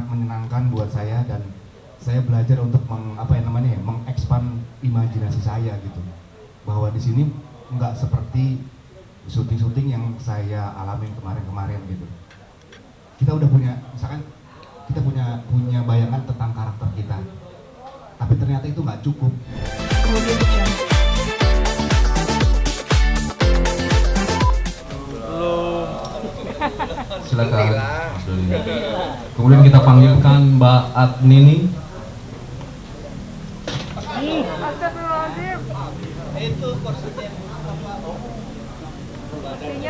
menyenangkan buat saya, dan saya belajar untuk mengekspan imajinasi saya gitu. Bahwa di sini nggak seperti syuting-syuting yang saya alamin kemarin-kemarin gitu. Kita udah punya, misalkan kita punya bayangan tentang karakter kita, tapi ternyata itu nggak cukup. Silakan Mas Dodi. Kemudian kita panggilkan Mbak Adnini. Itu kursinya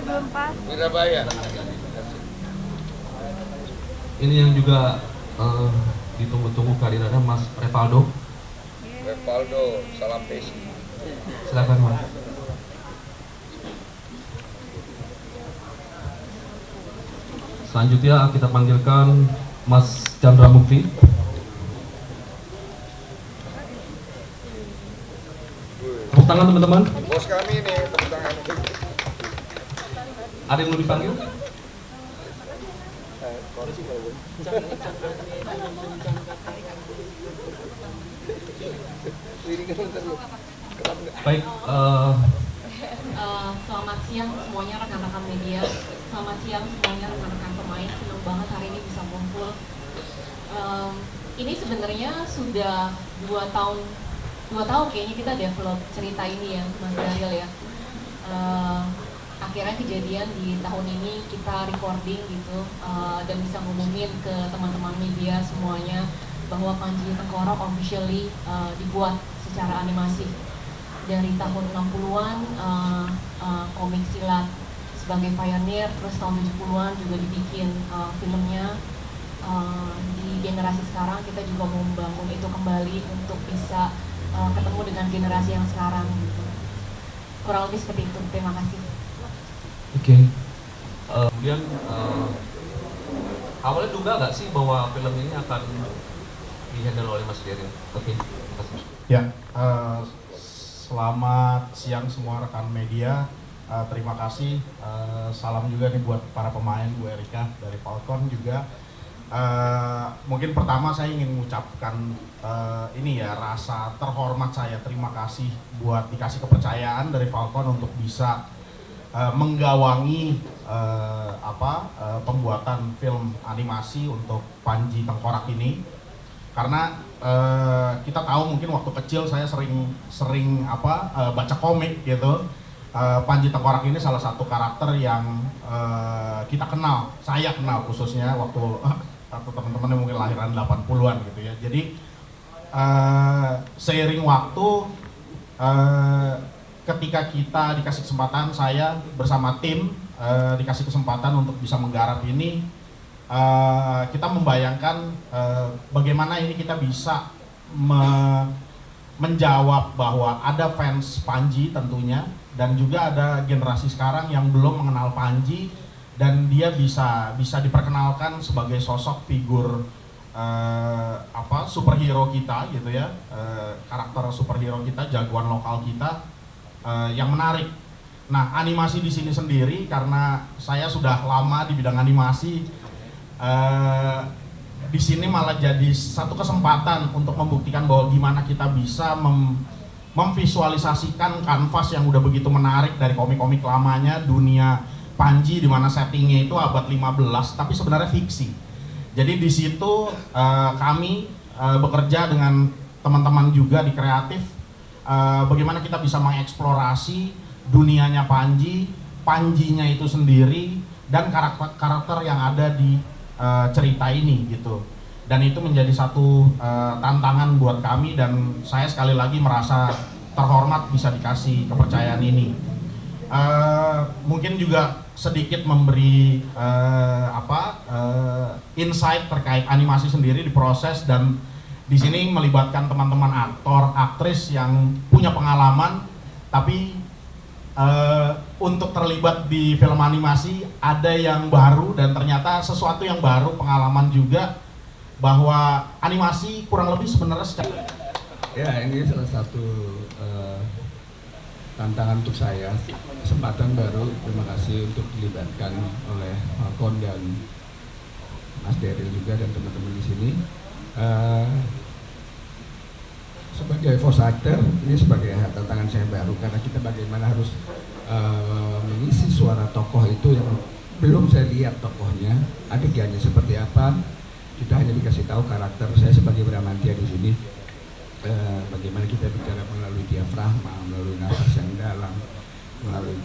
belum pas. Wirabaya. Ini yang juga ditunggu-tunggu kehadirannya Mas Revaldo. Revaldo, salam pesi. Silakan Mas. Selanjutnya kita panggilkan Mas Chandra Mukti. Tepuk tangan teman-teman. Bos kami nih, tepuk tangan. Ada yang mau dipanggil? Baik, selamat siang semuanya rekan-rekan media. Selamat siang semuanya rekan-rekan pemain. Senang banget hari ini bisa kumpul. Ini sebenarnya sudah 2 tahun kayaknya kita develop cerita ini ya, Mas Daryl ya. Akhirnya kejadian di tahun ini kita recording gitu, dan bisa ngumumin ke teman-teman media semuanya bahwa Panji Tengkorak officially dibuat secara animasi. Dari tahun 60-an komik silat sebagai pioneer, terus tahun 70-an juga dibikin filmnya. Di generasi sekarang kita juga mau membangun itu kembali untuk bisa ketemu dengan generasi yang sekarang gitu. Kurang lebih seperti itu. Terima kasih. Oke. Kemudian awalnya juga nggak sih bahwa film ini akan dihandle oleh Mas Daryl? Oke. Ya, selamat siang semua rekan media. Terima kasih. Salam juga nih buat para pemain, Bu Erika dari Falcon juga. Mungkin pertama saya ingin mengucapkan ini ya, rasa terhormat saya, terima kasih buat dikasih kepercayaan dari Falcon untuk bisa menggawangi pembuatan film animasi untuk Panji Tengkorak ini. Karena kita tahu mungkin waktu kecil saya sering baca komik gitu. Panji Tengkorak ini salah satu karakter yang kita kenal, saya kenal khususnya waktu teman-teman yang mungkin lahiran 80-an gitu ya. Jadi seiring waktu, ketika kita dikasih kesempatan, saya bersama tim dikasih kesempatan untuk bisa menggarap ini, kita membayangkan bagaimana ini kita bisa menjawab bahwa ada fans Panji tentunya, dan juga ada generasi sekarang yang belum mengenal Panji, dan dia bisa diperkenalkan sebagai sosok figur superhero kita gitu ya, karakter superhero kita, jagoan lokal kita yang menarik. Nah, animasi di sini sendiri, karena saya sudah lama di bidang animasi, di sini malah jadi satu kesempatan untuk membuktikan bahwa gimana kita bisa memvisualisasikan kanvas yang udah begitu menarik dari komik-komik lamanya, dunia Panji di mana settingnya itu abad 15 tapi sebenarnya fiksi. Jadi di situ kami bekerja dengan teman-teman juga di kreatif, bagaimana kita bisa mengeksplorasi dunianya Panji, Panjinya itu sendiri, dan karakter yang ada di cerita ini gitu. Dan itu menjadi satu tantangan buat kami, dan saya sekali lagi merasa terhormat bisa dikasih kepercayaan ini. Mungkin juga sedikit memberi insight terkait animasi sendiri di proses, dan di sini melibatkan teman-teman aktor, aktris yang punya pengalaman, tapi untuk terlibat di film animasi ada yang baru, dan ternyata sesuatu yang baru, pengalaman juga, bahwa animasi kurang lebih sebenarnya ya, ini salah satu tantangan untuk saya, kesempatan baru. Terima kasih untuk dilibatkan oleh Falcon dan Mas Daryl juga dan teman-teman di sini. Sebagai voice actor, ini sebagai tantangan saya baru karena kita bagaimana harus mengisi suara tokoh itu yang belum saya lihat tokohnya, adegannya seperti apa. Kita hanya dikasih tahu karakter saya sebagai Bramantia di sini. Bagaimana kita bicara melalui diafragma, melalui nafas yang dalam, melalui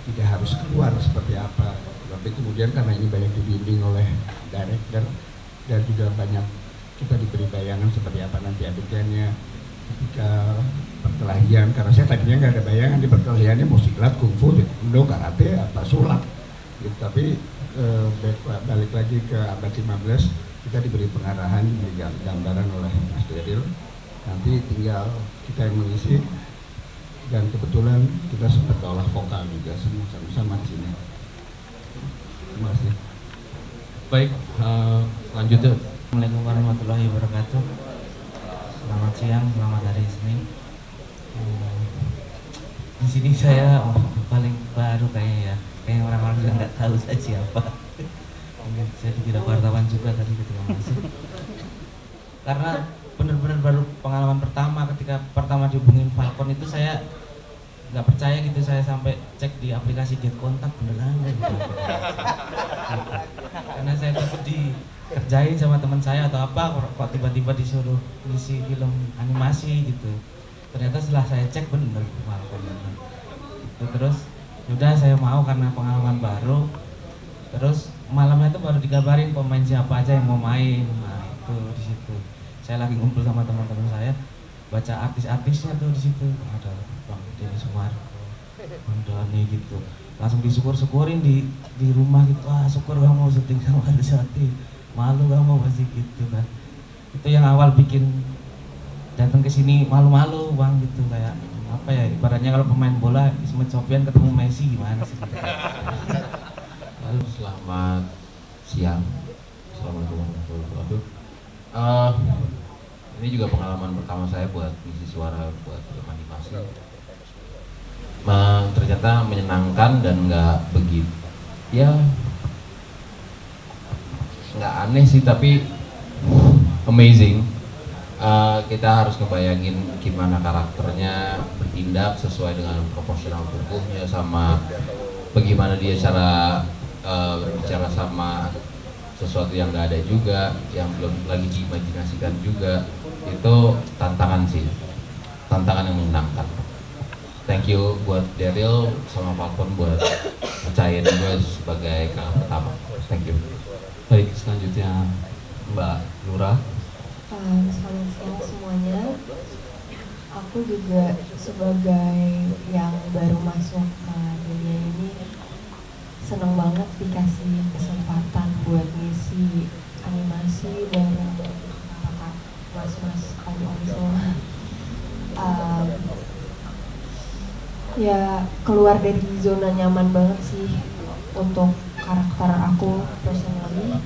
tidak harus keluar seperti apa. Tapi kemudian karena ini banyak dibimbing oleh director dan juga banyak kita diberi bayangan seperti apa nanti adegannya ketika perkelahian, karena saya tadinya nggak ada bayangan di perkelahiannya mau silat, kungfu, taekwondo, karate, apa sulap gitu. Tapi balik lagi ke abad 15 kita diberi pengarahan, diberi gambaran oleh Mas Daryl, nanti tinggal kita yang mengisi dan kebetulan kita sempat olah vokal juga semua sama-sama di sini. Terima kasih. Baik, lanjutnya. Assalamualaikum warahmatullahi wabarakatuh. Selamat siang, selamat hari Senin. Di sini saya paling baru kayaknya ya. Kayaknya orang-orang juga nggak tahu saya siapa. Mungkin saya dikira wartawan juga tadi ketika masuk. Karena benar-benar baru pengalaman pertama ketika pertama dihubungin Falcon itu saya nggak percaya gitu, saya sampai cek di aplikasi Get Kontak beneran gitu. Karena saya takut dikerjain sama teman saya atau apa, kok tiba-tiba disuruh ngisi film animasi gitu. Ternyata setelah saya cek bener Falcon gitu. Terus udah saya mau karena pengalaman baru. Terus malamnya itu baru dikabarin pemain siapa aja yang mau main. Nah itu di situ saya lagi ngumpul sama teman-teman saya, baca artis-artisnya tuh di situ ada Bang Denny Sumarko, Bang Doni gitu, langsung disyukur-syukurin di rumah gitu. Wah syukur kamu syuting sama Arisati, malu kamu pasti gitu kan. Itu yang awal bikin datang ke sini malu-malu Bang gitu, kayak apa ya, ibaratnya kalau pemain bola Ismet Sofyan ketemu Messi gimana sih gitu. Lalu selamat siang, assalamualaikum warahmatullahi wabarakatuh. Ini juga pengalaman pertama saya buat ngisi suara buat film animasi. Ternyata menyenangkan dan nggak begitu, ya nggak aneh sih tapi amazing. Kita harus ngebayangin gimana karakternya bertindak sesuai dengan proporsional tubuhnya, sama bagaimana dia cara berbicara sama sesuatu yang nggak ada juga, yang belum lagi diimajinasikan juga. Itu tantangan sih, tantangan yang menyenangkan. Thank you buat Daryl sama Falcon buat percayain gue sebagai kakak pertama. Thank you. Baik, selanjutnya Mbak Lura. Selamat siang semuanya. Aku juga sebagai yang baru masuk ke dunia ini seneng banget dikasih kesempatan buat ngisi animasi bareng kakak mas-mas om-om semua. Ya keluar dari zona nyaman banget sih untuk karakter aku personally,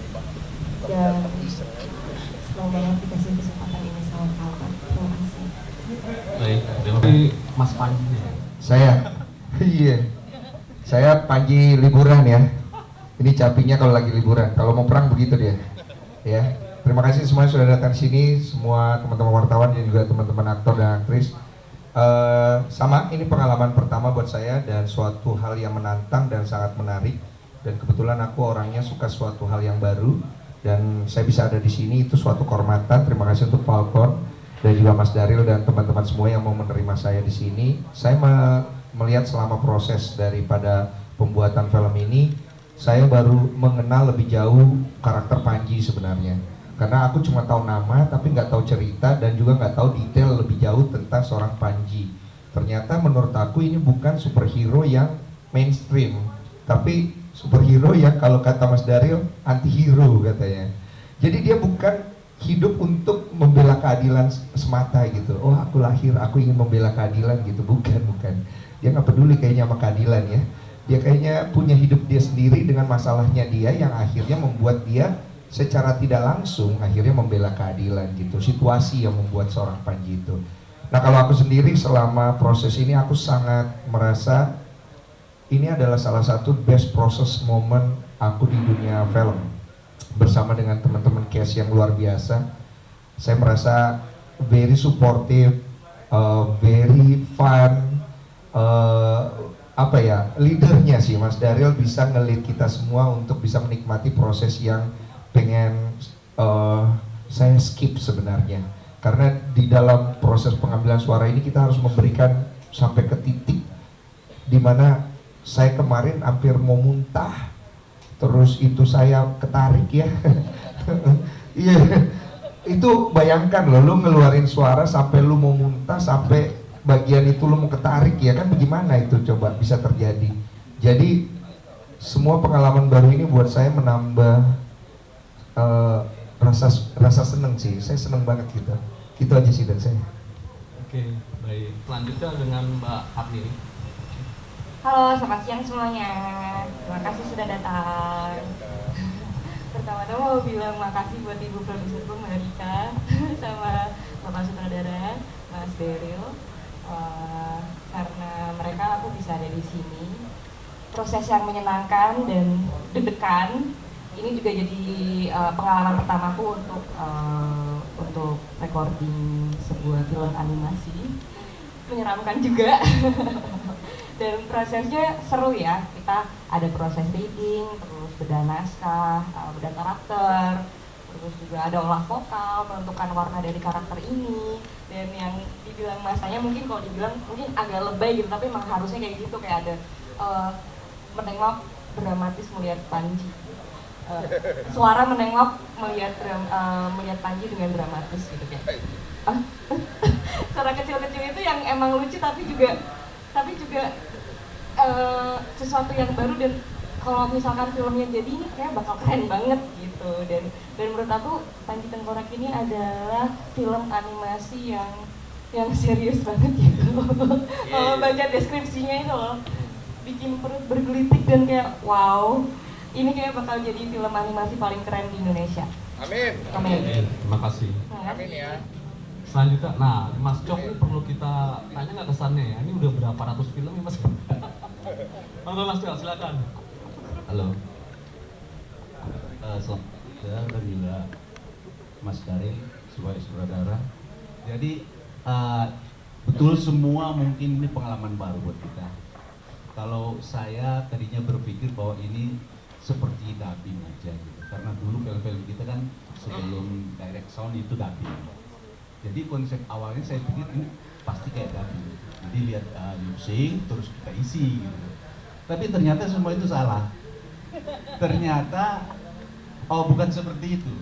dan senang banget dikasih kesempatan ini sama Falcon. Terima kasih. Baik, terima kasih Mas Panji. Saya Panji liburan ya. Ini capinya kalau lagi liburan. Kalau mau perang begitu dia. Ya. Terima kasih semuanya sudah datang sini, semua teman-teman wartawan dan juga teman-teman aktor dan aktris. Sama, ini pengalaman pertama buat saya dan suatu hal yang menantang dan sangat menarik. Dan kebetulan aku orangnya suka suatu hal yang baru dan saya bisa ada di sini itu suatu kehormatan. Terima kasih untuk Falcon dan juga Mas Daryl dan teman-teman semua yang mau menerima saya di sini. Saya melihat selama proses daripada pembuatan film ini, saya baru mengenal lebih jauh karakter Panji sebenarnya. Karena aku cuma tahu nama tapi nggak tahu cerita dan juga nggak tahu detail lebih jauh tentang seorang Panji. Ternyata menurut aku ini bukan superhero yang mainstream, tapi superhero yang kalau kata Mas Daryl anti-hero katanya. Jadi dia bukan hidup untuk membela keadilan semata gitu. Oh aku lahir, aku ingin membela keadilan gitu. Bukan. Dia nggak peduli kayaknya sama keadilan ya. Dia kayaknya punya hidup dia sendiri dengan masalahnya dia yang akhirnya membuat dia secara tidak langsung akhirnya membela keadilan gitu. Situasi yang membuat seorang Panji itu. Nah kalau aku sendiri selama proses ini aku sangat merasa ini adalah salah satu best process moment aku di dunia film bersama dengan teman-teman cast yang luar biasa. Saya merasa very supportive, very fun, leadernya sih Mas Daryl bisa nge-lead kita semua untuk bisa menikmati proses yang pengen saya skip sebenarnya. Karena di dalam proses pengambilan suara ini kita harus memberikan sampai ke titik dimana saya kemarin hampir mau muntah, terus itu saya ketarik ya. Iya, itu bayangkan loh, lu ngeluarin suara sampai lu mau muntah, sampai bagian itu lu mau ketarik ya kan, bagaimana itu coba bisa terjadi. Jadi semua pengalaman baru ini buat saya menambah rasa seneng sih, saya seneng banget gitu. Itu aja sih dari saya. Oke, baik. Selanjutnya dengan Mbak Apni. Halo, selamat siang semuanya. Terima kasih sudah datang. Pertama-tama mau bilang makasih buat ibu produserku Mbak Rika sama bapak sutradara Mas Daryl, karena mereka aku bisa ada di sini. Proses yang menyenangkan dan deg-degan. Ini juga jadi pengalaman pertamaku untuk recording sebuah film animasi. Menyeramkan juga. Dan prosesnya seru ya, kita ada proses reading, terus bedah naskah, bedah karakter, terus juga ada olah vokal, menentukan warna dari karakter ini. Dan yang dibilang masanya mungkin kalau dibilang mungkin agak lebay gitu, tapi memang harusnya kayak gitu, kayak ada menengok dramatis melihat Panji, suara menengok melihat Panji dengan dramatis gitu kayak suara kecil-kecil itu yang emang lucu tapi juga sesuatu yang baru. Dan kalau misalkan filmnya jadi ini kayak bakal keren banget gitu. Dan menurut aku Panji Tengkorak ini adalah film animasi yang serius banget gitu. Kalau baca deskripsinya itu loh bikin perut bergelitik dan kayak wow, ini kayak bakal jadi film animasi paling keren di Indonesia. Amin. Amin. Terima kasih. Amin ya. Selanjutnya, nah Mas Cok ini perlu kita tanya nggak kesannya ya? Ini udah berapa ratus film ya Mas? Halo Mas Cok, silakan. Halo. Saya dan juga Mas Daryl sebagai saudara. Jadi betul semua mungkin ini pengalaman baru buat kita. Kalau saya tadinya berpikir bahwa ini seperti dubbing aja gitu. Karena dulu film-film kita kan sebelum direct sound itu dubbing. Jadi konsep awalnya saya pikir ini pasti kayak dubbing. Jadi lihat lip sync terus kita isi gitu. Tapi ternyata semua itu salah. Ternyata bukan seperti itu.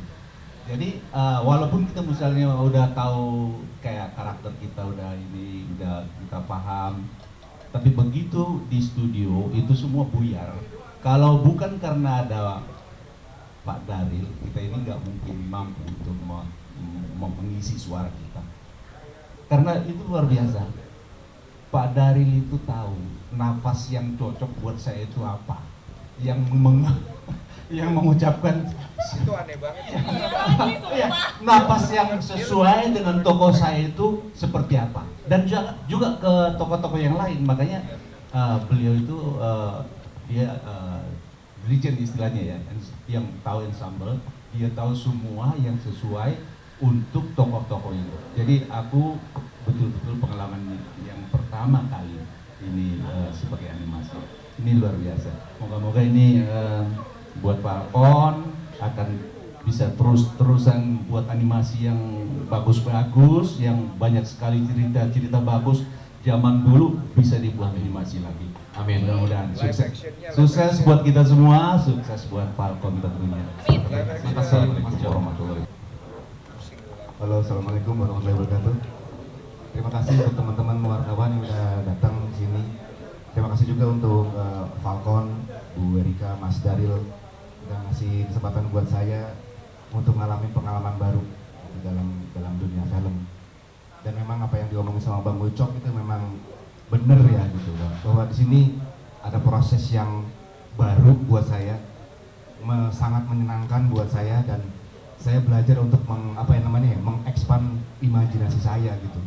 Jadi walaupun kita misalnya udah tahu kayak karakter kita udah kita paham, tapi begitu di studio itu semua buyar. Kalau bukan karena ada Pak Daryl, kita ini nggak mungkin mampu untuk mengisi suara kita. Karena itu luar biasa. Pak Daryl itu tahu nafas yang cocok buat saya itu apa, yang mengucapkan Itu aneh banget. Ya, nafas yang sesuai dengan tokoh saya itu seperti apa, dan juga ke tokoh-tokoh yang lain. Makanya beliau itu dia legend istilahnya ya, yang tahu ensemble, dia tahu semua yang sesuai untuk tokoh-tokoh itu. Jadi aku betul-betul pengalaman yang pertama kali ini sebagai animasi, ini luar biasa. Moga-moga ini buat Falcon akan bisa terus-terusan buat animasi yang bagus-bagus, yang banyak sekali cerita-cerita bagus zaman dulu bisa dibuat animasi lagi. Amin. Mudah-mudahan sukses buat kita semua, sukses buat Falcon tentunya. Terima kasih. Assalamualaikum warahmatullahi wabarakatuh. Halo, assalamualaikum warahmatullahi wabarakatuh. Terima kasih untuk teman-teman wartawan yang udah datang di sini. Terima kasih juga untuk Falcon, Bu Erika, Mas Daryl udah ngasih kesempatan buat saya untuk ngalamin pengalaman baru di dalam dunia film. Dan memang apa yang diomongin sama Bang Ucok itu memang bener ya gitu, bahwa di sini ada proses yang baru buat saya, sangat menyenangkan buat saya, dan saya belajar untuk mengekspan imajinasi saya gitu,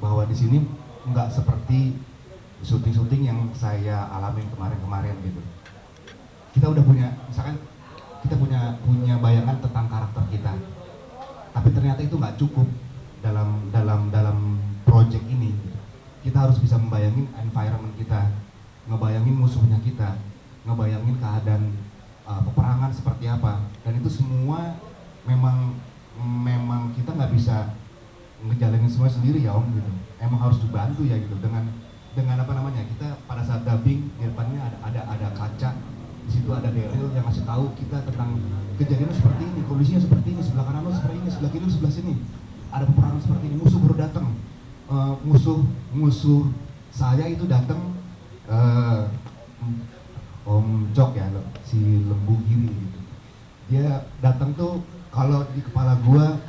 bahwa di sini nggak seperti syuting-syuting yang saya alamin kemarin-kemarin gitu. kita udah punya, misalkan kita punya bayangan tentang karakter kita, tapi ternyata itu nggak cukup dalam project ini. Kita harus bisa membayangin environment kita, ngebayangin musuhnya kita, ngebayangin keadaan peperangan seperti apa, dan itu semua memang kita nggak bisa ngejalanin semua sendiri ya Om gitu. Emang harus dibantu ya gitu dengan apa namanya, kita pada saat dubbing di depannya ada kaca, di situ ada Daryl yang ngasih tahu kita tentang kejadian seperti ini, kondisinya seperti ini, sebelah kanan lo seperti ini, sebelah kiri sebelah sini ada peperangan seperti ini, musuh baru datang, musuh saya itu datang, Om Cok ya, si lembu kiri gitu. Dia datang tuh kalau di kepala gua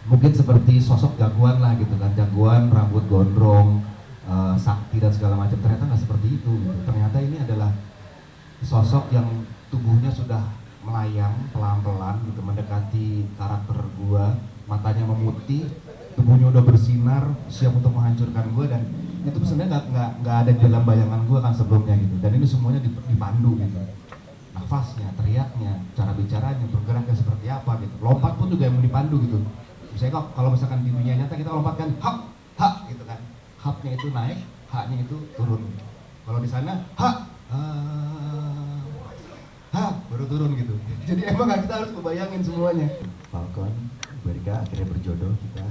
mungkin seperti sosok jagoan lah gitu kan, jagoan rambut gondrong, sakti dan segala macam. Ternyata nggak seperti itu gitu. Ternyata ini adalah sosok yang tubuhnya sudah melayang pelan-pelan gitu mendekati karakter gua, matanya memutih, tubuhnya udah bersinar, siap untuk menghancurkan gua, dan itu sebenarnya nggak ada di dalam bayangan gua kan sebelumnya gitu. Dan ini semuanya dipandu gitu. Nafasnya, teriaknya, cara bicaranya, bergeraknya seperti apa gitu. Lompat pun juga yang dipandu gitu. Misalnya kalau misalkan di dunia nyata kita lompat kan hak gitu kan. Haknya itu naik, haknya itu turun. Kalau di sana baru turun gitu. Jadi emang kita harus membayangin semuanya. Falcon, Berika akhirnya berjodoh kita.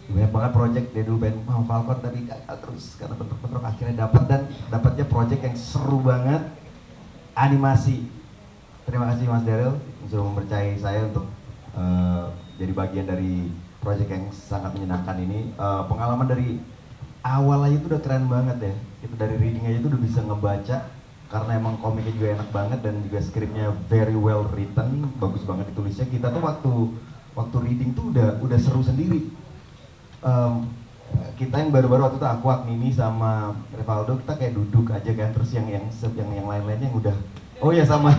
Banyak banget project dia dulu band Falcon tapi gagal terus karena bentrok-bentrok, akhirnya dapat, dan dapatnya project yang seru banget, animasi. Terima kasih Mas Daryl sudah mempercayai saya untuk jadi bagian dari project yang sangat menyenangkan ini. Pengalaman dari awal aja itu udah keren banget ya. Kita dari reading aja itu udah bisa ngebaca, karena emang komiknya juga enak banget dan juga skripnya very well written, bagus banget ditulisnya. Kita tuh waktu reading tuh udah seru sendiri. Kita yang baru-baru waktu itu aku, Nini sama Revaldo, kita kayak duduk aja kan, terus yang lain-lainnya yang udah, oh ya sama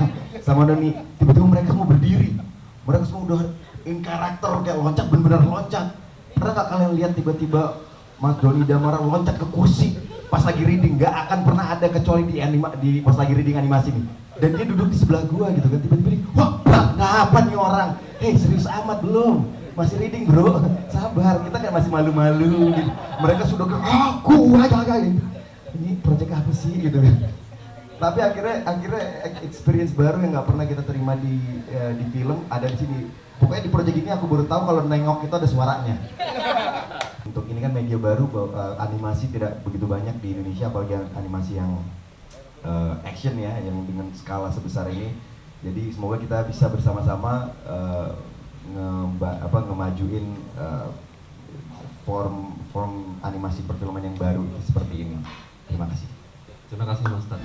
Doni, tiba-tiba mereka semua berdiri, mereka semua udah in karakter kayak loncat, bener-bener loncat. Pernah gak kalian lihat tiba-tiba Mas Doni Damara loncat ke kursi pas lagi reading? Gak akan pernah ada kecuali di pas lagi reading animasi nih. Dan dia duduk di sebelah gua gitu kan, tiba-tiba dia, wah kenapa nih orang? Hei serius amat belum? Masih reading bro, sabar, kita kan masih malu-malu gitu. Mereka sudah aku aja ini project apa sih gitu. Tapi akhirnya experience baru yang nggak pernah kita terima di film ada di sini. Pokoknya di project ini aku baru tahu kalau nengok itu ada suaranya. Untuk ini kan media baru, animasi tidak begitu banyak di Indonesia, apalagi animasi yang action ya, yang dengan skala sebesar ini. Jadi semoga kita bisa bersama-sama ngemajuin form animasi perfilman yang baru seperti ini. Terima kasih. Terima kasih Mas Tad.